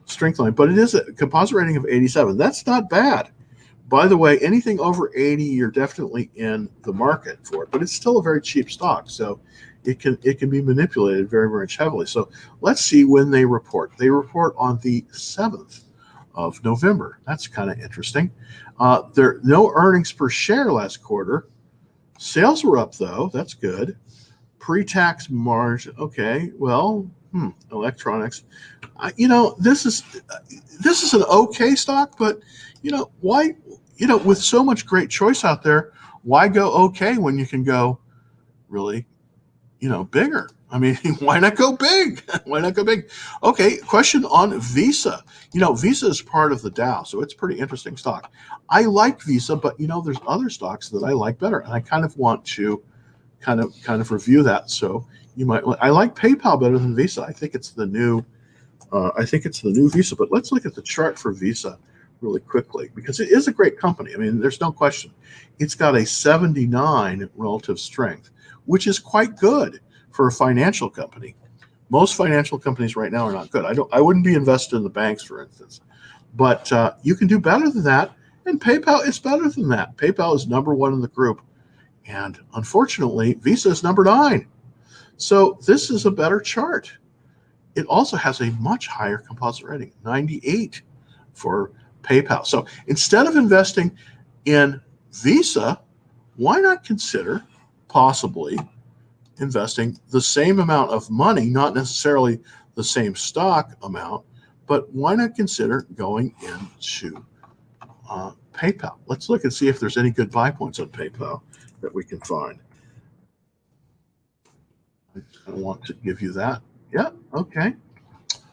strength line. But it is a composite rating of 87. That's not bad. By the way, anything over 80, you're definitely in the market for it. But it's still a very cheap stock, so it can be manipulated very, very heavily. So let's see when they report. They report on the 7th of November. That's kind of interesting. There no earnings per share last quarter. Sales were up though. That's good. Pre-tax margin. Okay. Well, electronics. This is an okay stock, but why? With so much great choice out there, why go okay when you can go really, bigger? I mean, why not go big? Why not go big? Okay, question on Visa. Visa is part of the Dow, so it's a pretty interesting stock. I like Visa, but there's other stocks that I like better, and I kind of want to kind of review that. So I like PayPal better than Visa. I think it's the new Visa. But let's look at the chart for Visa really quickly, because it is a great company. I mean, there's no question. It's got a 79 relative strength, which is quite good for a financial company. Most financial companies right now are not good. I wouldn't be invested in the banks, for instance. But you can do better than that, and PayPal is better than that. PayPal is number 1 in the group, and unfortunately, Visa is number 9. So this is a better chart. It also has a much higher composite rating, 98 for PayPal. So instead of investing in Visa, why not consider possibly investing the same amount of money, not necessarily the same stock amount, but why not consider going into PayPal? Let's look and see if there's any good buy points on PayPal that we can find. I want to give you that. Yeah, okay.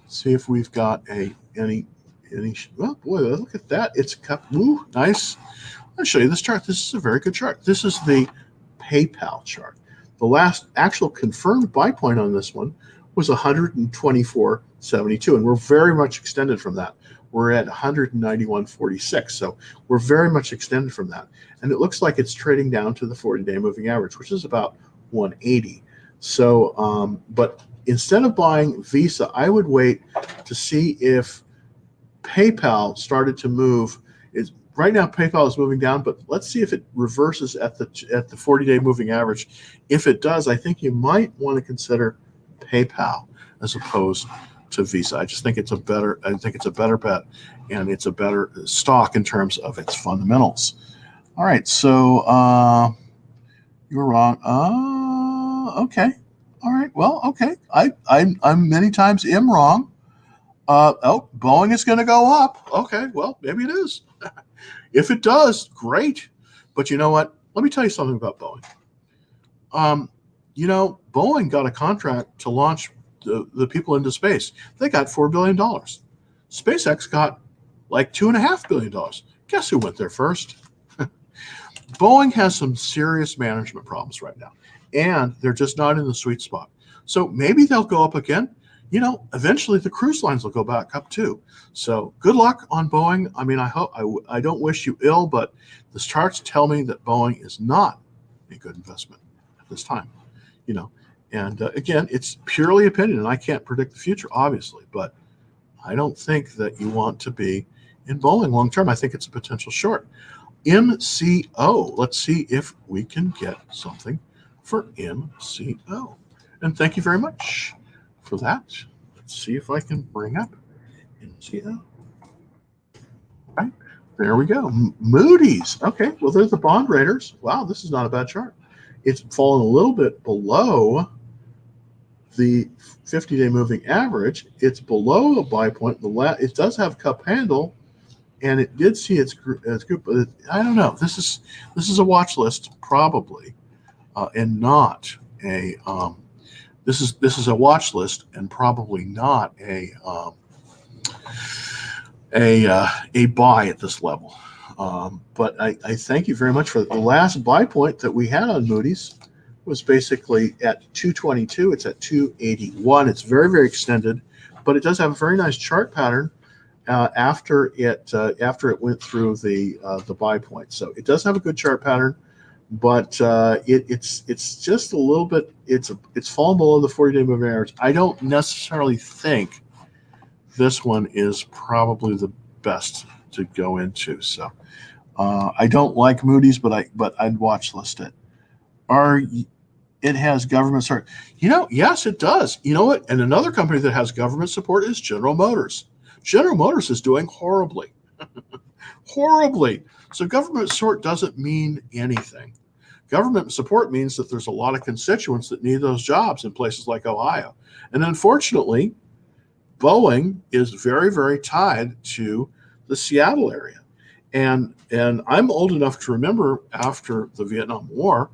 See if we've got any. Oh boy, look at that! It's cup. Ooh, nice. I'll show you this chart. This is a very good chart. This is the PayPal chart. The last actual confirmed buy point on this one was 124.72, and we're very much extended from that. We're at 191.46, so we're very much extended from that. And it looks like it's trading down to the 40-day moving average, which is about 180. So, but instead of buying Visa, I would wait to see if PayPal started to move. Right now PayPal is moving down, but let's see if it reverses at the 40-day moving average. If it does, I think you might want to consider PayPal as opposed to Visa. I just think it's a better bet, and it's a better stock in terms of its fundamentals. All right, so you were wrong. Okay. All right. Well, okay. I'm many times am wrong. Boeing is going to go up. Okay. Well, maybe it is. If it does, great. But you know what? Let me tell you something about Boeing. Boeing got a contract to launch the people into space. They got $4 billion. SpaceX got like $2.5 billion. Guess who went there first? Boeing has some serious management problems right now, and they're just not in the sweet spot. So maybe they'll go up again. Eventually the cruise lines will go back up too. So good luck on Boeing. I mean, I don't wish you ill, but the charts tell me that Boeing is not a good investment at this time. And again, it's purely opinion, and I can't predict the future, obviously, but I don't think that you want to be in Boeing long term. I think it's a potential short. MCO. Let's see if we can get something for MCO. And thank you very much for that. Let's see if I can bring up MCO. All right, there we go. Moody's. Okay, well, there's the bond raters. Wow, this is not a bad chart. It's fallen a little bit below the 50-day moving average, it's below the buy point. It does have cup handle, and it did see its group, but I don't know. This is a watch list probably, and not a. This is a watch list and probably not a buy at this level. But I thank you very much for the last buy point that we had on Moody's was basically at 222. It's at 281. It's very, very extended, but it does have a very nice chart pattern after it went through the buy point. So it does have a good chart pattern, but it's just a little bit. It's fallen below the 40-day moving average. I don't necessarily think this one is probably the best to go into. So I don't like Moody's, but I'd watch list it. It has government support. Yes, it does. You know what? And another company that has government support is General Motors. General Motors is doing horribly. Horribly. So government support doesn't mean anything. Government support means that there's a lot of constituents that need those jobs in places like Ohio. And unfortunately, Boeing is very, very tied to the Seattle area. And I'm old enough to remember after the Vietnam War,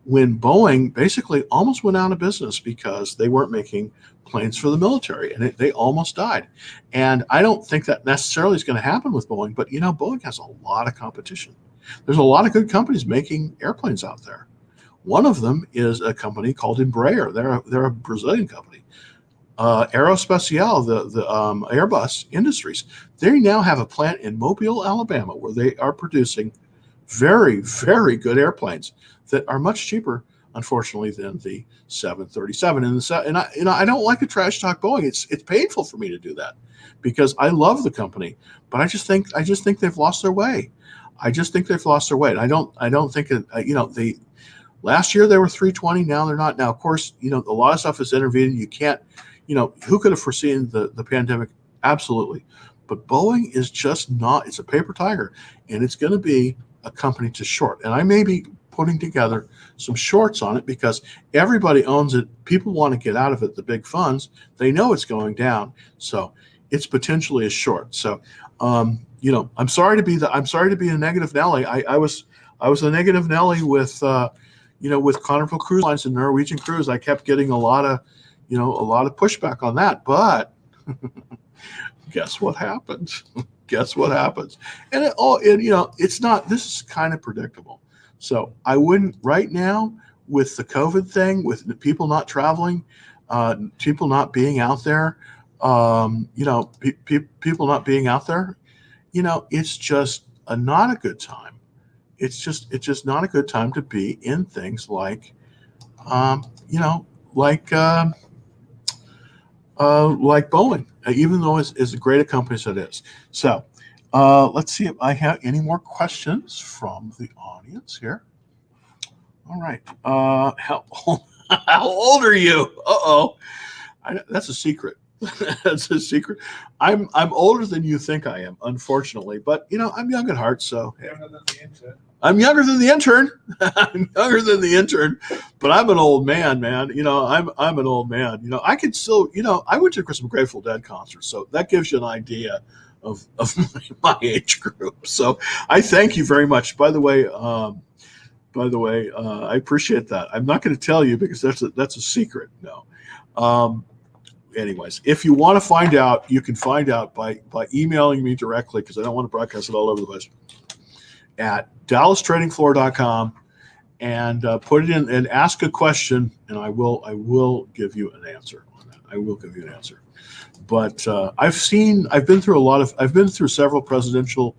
when Boeing basically almost went out of business because they weren't making planes for the military, and they almost died. And I don't think that necessarily is going to happen with Boeing, but Boeing has a lot of competition. There's a lot of good companies making airplanes out there. One of them is a company called Embraer. They're a Brazilian company. Aerospatiale, the Airbus Industries, they now have a plant in Mobile, Alabama, where they are producing very, very good airplanes that are much cheaper, unfortunately, than the 737. And I don't like to trash talk Boeing. It's painful for me to do that because I love the company, but I just think they've lost their way. I just think they've lost their way. And I don't think the last year they were 320. Now they're not. Now, of course, a lot of stuff is intervening. You can't. Who could have foreseen the pandemic? Absolutely. But Boeing is just not. It's a paper tiger, and it's going to be a company to short. And I may be putting together some shorts on it because everybody owns it. People want to get out of it. The big funds, they know it's going down, so it's potentially a short. So, I'm sorry to be a negative Nelly. I was a negative Nelly with Carnival Cruise Lines and Norwegian Cruise. I kept getting a lot of pushback on that, but guess what happened? Guess what happens? And it's not. This is kind of predictable. So I wouldn't right now with the COVID thing, with people not traveling, people not being out there, people not being out there. It's just not a good time. It's just not a good time to be in things like Boeing, even though it's as great a company as it is. So let's see if I have any more questions from the audience here. All right. How old are you? Uh-oh. That's a secret. That's a secret. I'm older than you think I am, unfortunately. But, I'm young at heart, so. I'm younger than the intern. I'm younger than the intern, but I'm an old man. I'm an old man. I could still, I went to some Grateful Dead concerts, so that gives you an idea of my age group. So I thank you very much. By the way, I appreciate that. I'm not going to tell you because that's a secret. No. Anyways, if you want to find out, you can find out by emailing me directly because I don't want to broadcast it all over the place at dallastradingfloor.com and put it in and ask a question, and I will give you an answer on that. I will give you an answer. But I've been through several presidential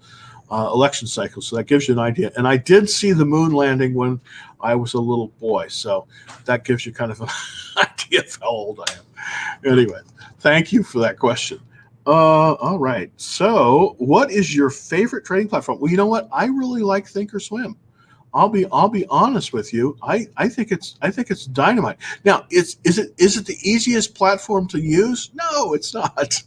election cycles, so that gives you an idea. And I did see the moon landing when I was a little boy, so that gives you kind of an idea of how old I am. Anyway, thank you for that question. All right. So, what is your favorite trading platform? Well, you know what? I really like Thinkorswim. I'll be honest with you. I think it's dynamite. Now, is it the easiest platform to use? No, it's not.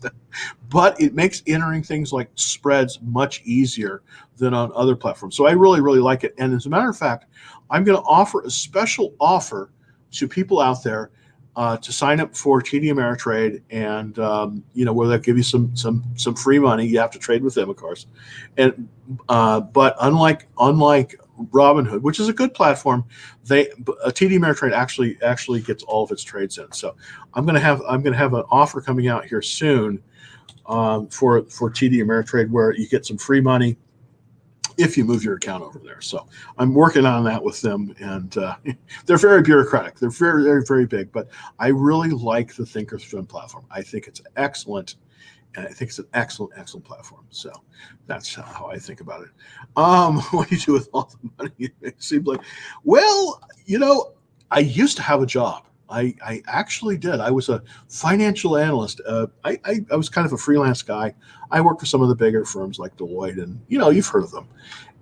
But it makes entering things like spreads much easier than on other platforms. So I really, really like it. And as a matter of fact, I'm going to offer a special offer to people out there to sign up for TD Ameritrade, and where they'll give you some free money. You have to trade with them, of course, and but unlike Robinhood, which is a good platform, TD Ameritrade actually gets all of its trades in. So I'm gonna have an offer coming out here soon for TD Ameritrade where you get some free money if you move your account over there. So I'm working on that with them, and they're very bureaucratic. They're very, very, very big, but I really like the Thinkorswim platform. I think it's excellent, and I think it's an excellent platform. So that's how I think about it. What do you do with all the money? It seems like, well, I used to have a job. I actually did. I was a financial analyst. I was kind of a freelance guy. I worked for some of the bigger firms like Deloitte, and you've heard of them.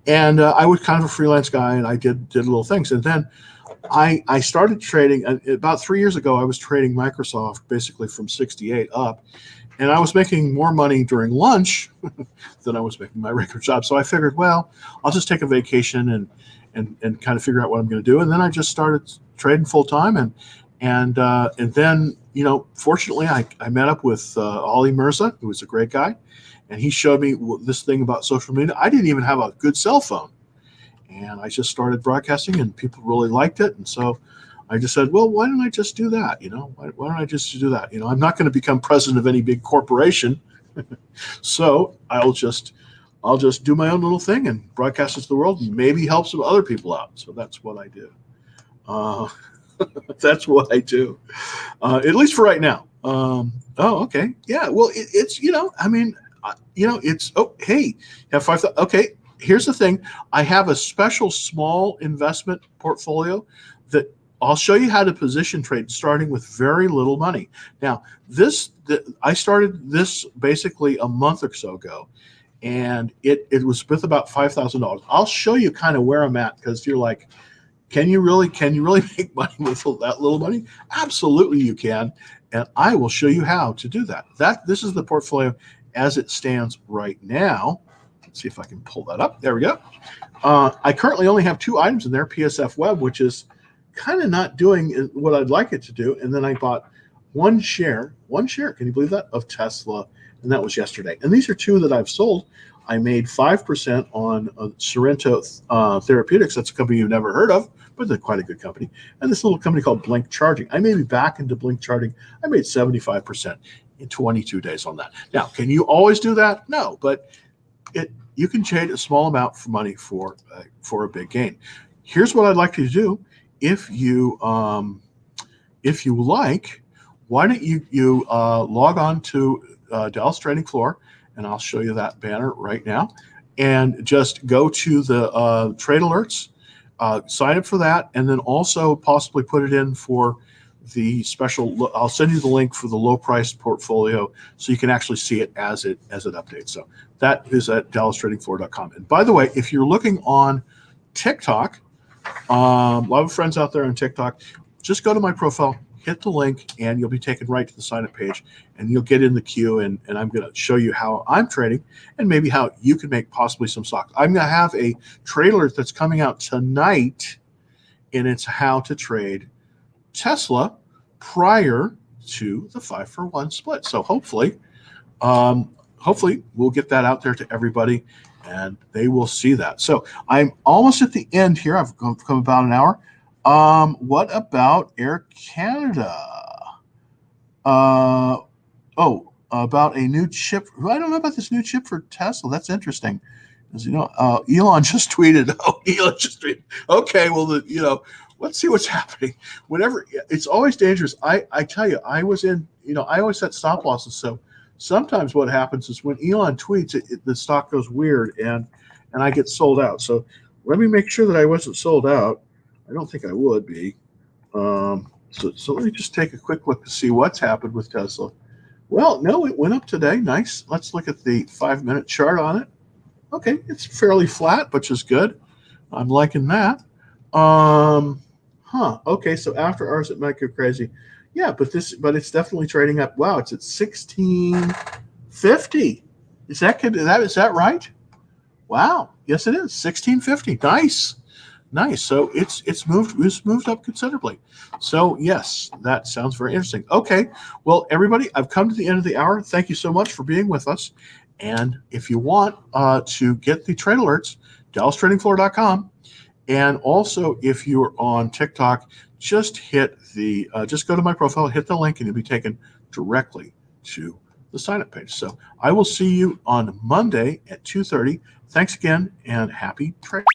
And I was kind of a freelance guy, and I did little things. And then I started trading about 3 years ago. I was trading Microsoft basically from 68 up, and I was making more money during lunch than I was making my regular job. So I figured, well, I'll just take a vacation and kind of figure out what I'm going to do. And then I just started trading full time, and then fortunately I met up with Ali Mirza, who was a great guy, and he showed me this thing about social media. I didn't even have a good cell phone, and I just started broadcasting, and people really liked it. And so I just said, well, why don't I just do that? Why don't I just do that? I'm not going to become president of any big corporation, so I'll just do my own little thing and broadcast it to the world, and maybe help some other people out. So that's what I do. That's what I do, at least for right now. Okay, yeah. Well, it's it's hey, you have 5,000. Okay, here's the thing. I have a special small investment portfolio that I'll show you how to position trade, starting with very little money. Now, I started this basically a month or so ago, and it was with about $5,000. I'll show you kind of where I'm at, because you're like, Can you really make money with that little money? Absolutely you can, and I will show you how to do that. This is the portfolio as it stands right now. Let's see if I can pull that up. There we go. I currently only have 2 items in there, PSF Web, which is kind of not doing what I'd like it to do, and then I bought one share, can you believe that, of Tesla, and that was yesterday. And these are 2 that I've sold. I made 5% on Sorrento Therapeutics. That's a company you've never heard of, but they're quite a good company. And this little company called Blink Charging. I may be back into Blink Charging. I made 75% in 22 days on that. Now, can you always do that? No, but you can trade a small amount for money for a big gain. Here's what I'd like you to do. If you like, why don't you log on to Dallas Trading Floor, and I'll show you that banner right now, and just go to the trade alerts, sign up for that, and then also possibly put it in for the special. I'll send you the link for the low price portfolio so you can actually see it as it updates. So that is at dallastradingfloor.com. And by the way, if you're looking on TikTok, a lot of friends out there on TikTok, just go to my profile, hit the link, and you'll be taken right to the sign up page, and you'll get in the queue, and I'm going to show you how I'm trading and maybe how you can make possibly some stock. I'm going to have a trade alert that's coming out tonight, and it's how to trade Tesla prior to the 5-for-1 split. So hopefully we'll get that out there to everybody, and they will see that. So I'm almost at the end here. I've come about an hour. What about Air Canada? About a new chip. I don't know about this new chip for Tesla. That's interesting. As Elon just tweeted. Elon just tweeted. Okay, well, let's see what's happening. Whenever it's always dangerous. I tell you, I was in. I always set stop losses. So sometimes what happens is when Elon tweets, the stock goes weird, and I get sold out. So let me make sure that I wasn't sold out. I don't think I would be. So let me just take a quick look to see what's happened with Tesla. Well, no, it went up today. Nice. Let's look at the 5-minute chart on it. Okay, it's fairly flat, which is good. I'm liking that. Okay, so after hours it might go crazy. Yeah, but it's definitely trading up. Wow, it's at 1650. Is that right? Wow. Yes, it is. 1650. Nice. So it's moved up considerably. So yes, that sounds very interesting. Okay. Well, everybody, I've come to the end of the hour. Thank you so much for being with us. And if you want to get the trade alerts, DallasTradingFloor.com. And also, if you're on TikTok, just just go to my profile, hit the link, and you'll be taken directly to the sign up page. So I will see you on Monday at 2:30. Thanks again, and happy trading.